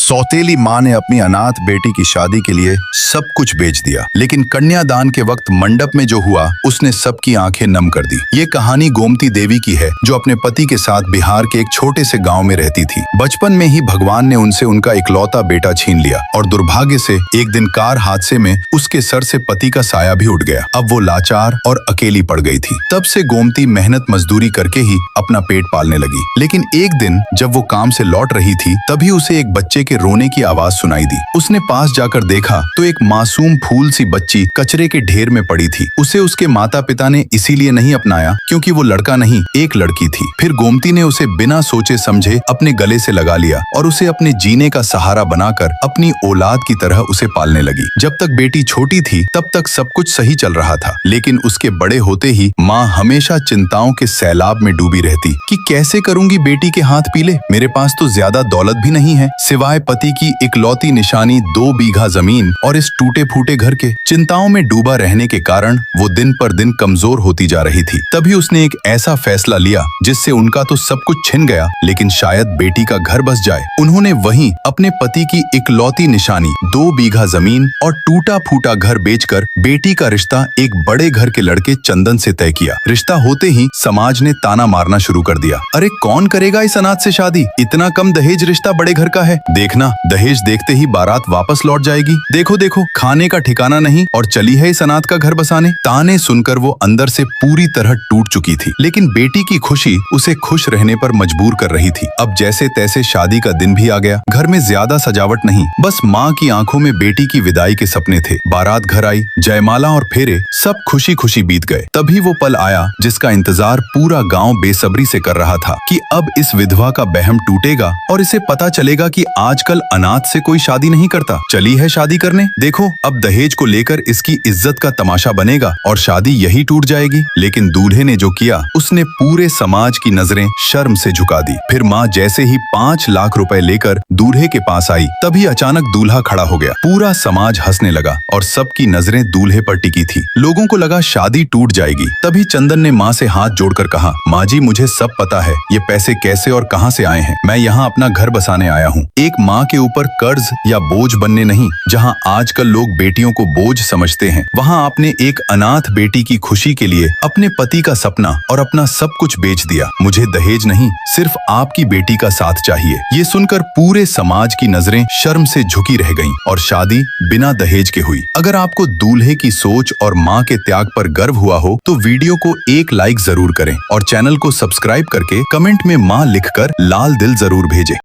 सौतेली माँ ने अपनी अनाथ बेटी की शादी के लिए सब कुछ बेच दिया, लेकिन कन्यादान के वक्त मंडप में जो हुआ उसने सबकी आंखें नम कर दी। ये कहानी गोमती देवी की है, जो अपने पति के साथ बिहार के एक छोटे से गांव में रहती थी। बचपन में ही भगवान ने उनसे उनका इकलौता बेटा छीन लिया और दुर्भाग्य से एक दिन कार हादसे में उसके सर से पति का साया भी उठ गया। अब वो लाचार और अकेली पड़ गई थी। तब से गोमती मेहनत मजदूरी करके ही अपना पेट पालने लगी। लेकिन एक दिन जब वो काम से लौट रही थी, तभी उसे एक बच्चे के रोने की आवाज सुनाई दी। उसने पास जाकर देखा तो एक मासूम फूल सी बच्ची कचरे के ढेर में पड़ी थी। उसे उसके माता पिता ने इसीलिए नहीं अपनाया क्योंकि वो लड़का नहीं, एक लड़की थी। फिर गोमती ने उसे बिना सोचे समझे अपने गले से लगा लिया और उसे अपने जीने का सहारा बनाकर अपनी औलाद की तरह उसे पालने लगी। जब तक बेटी छोटी थी तब तक सब कुछ सही चल रहा था, लेकिन उसके बड़े होते ही माँ हमेशा चिंताओं के सैलाब में डूबी रहती कि कैसे करूंगी बेटी के हाथ पीले। मेरे पास तो ज्यादा दौलत भी नहीं है, सिवाय पति की इकलौती निशानी 2 बीघा जमीन और इस टूटे फूटे घर के। चिंताओं में डूबा रहने के कारण वो दिन पर दिन कमजोर होती जा रही थी। तभी उसने एक ऐसा फैसला लिया जिससे उनका तो सब कुछ छिन गया, लेकिन शायद बेटी का घर बस जाए। उन्होंने वहीं अपने पति की इकलौती निशानी 2 बीघा जमीन और टूटा फूटा घर बेचकर बेटी का रिश्ता एक बड़े घर के लड़के चंदन से तय किया। रिश्ता होते ही समाज ने ताना मारना शुरू कर दिया। अरे कौन करेगा इस अनाथ से शादी, इतना कम दहेज रिश्ता बड़े घर का है। देखना, दहेज देखते ही बारात वापस लौट जाएगी। देखो देखो, खाने का ठिकाना नहीं और चली है इस अनाथ का घर बसाने। ताने सुनकर वो अंदर से पूरी तरह टूट चुकी थी, लेकिन बेटी की खुशी उसे खुश रहने पर मजबूर कर रही थी। अब जैसे तैसे शादी का दिन भी आ गया। घर में ज्यादा सजावट नहीं, बस माँ की आंखों में बेटी की विदाई के सपने थे। बारात घर आई, जयमाला और फेरे, सब खुशी खुशी बीत गए। तभी वो पल आया जिसका इंतजार पूरा गांव बेसब्री से कर रहा था कि अब इस विधवा का वहम टूटेगा और इसे पता चलेगा कि आजकल अनाथ से कोई शादी नहीं करता। चली है शादी करने। देखो, अब दहेज को लेकर इसकी इज्जत का तमाशा बनेगा और शादी यही टूट जाएगी। लेकिन दूल्हे ने जो किया, उसने पूरे समाज की नजरें शर्म से झुका दी। फिर माँ जैसे ही 5 लाख रुपए लेकर दूल्हे के पास आई, तभी अचानक दूल्हा खड़ा हो गया। पूरा समाज हंसने लगा और सबकी नजरें दूल्हे पर टिकी थी। लोगों को लगा शादी टूट जाएगी। तभी चंदन ने माँ से हाथ जोड़कर कहा, माँ जी, मुझे सब पता है ये पैसे कैसे और कहाँ से आए हैं। मैं यहाँ अपना घर बसाने आया हूँ, एक माँ के ऊपर कर्ज या बोझ बनने नहीं। जहाँ आजकल लोग बेटियों को बोझ समझते हैं, वहाँ आपने एक अनाथ बेटी की खुशी के लिए अपने पति का सपना और अपना सब कुछ बेच दिया। मुझे दहेज नहीं, सिर्फ आपकी बेटी का साथ चाहिए। ये सुनकर पूरे समाज की नजरें शर्म से झुकी रह गईं और शादी बिना दहेज के हुई। अगर आपको दूल्हे की सोच और माँ के त्याग पर गर्व हुआ हो तो वीडियो को एक लाइक जरूर करें और चैनल को सब्सक्राइब करके कमेंट में माँ लिखकर लाल दिल जरूर भेजें।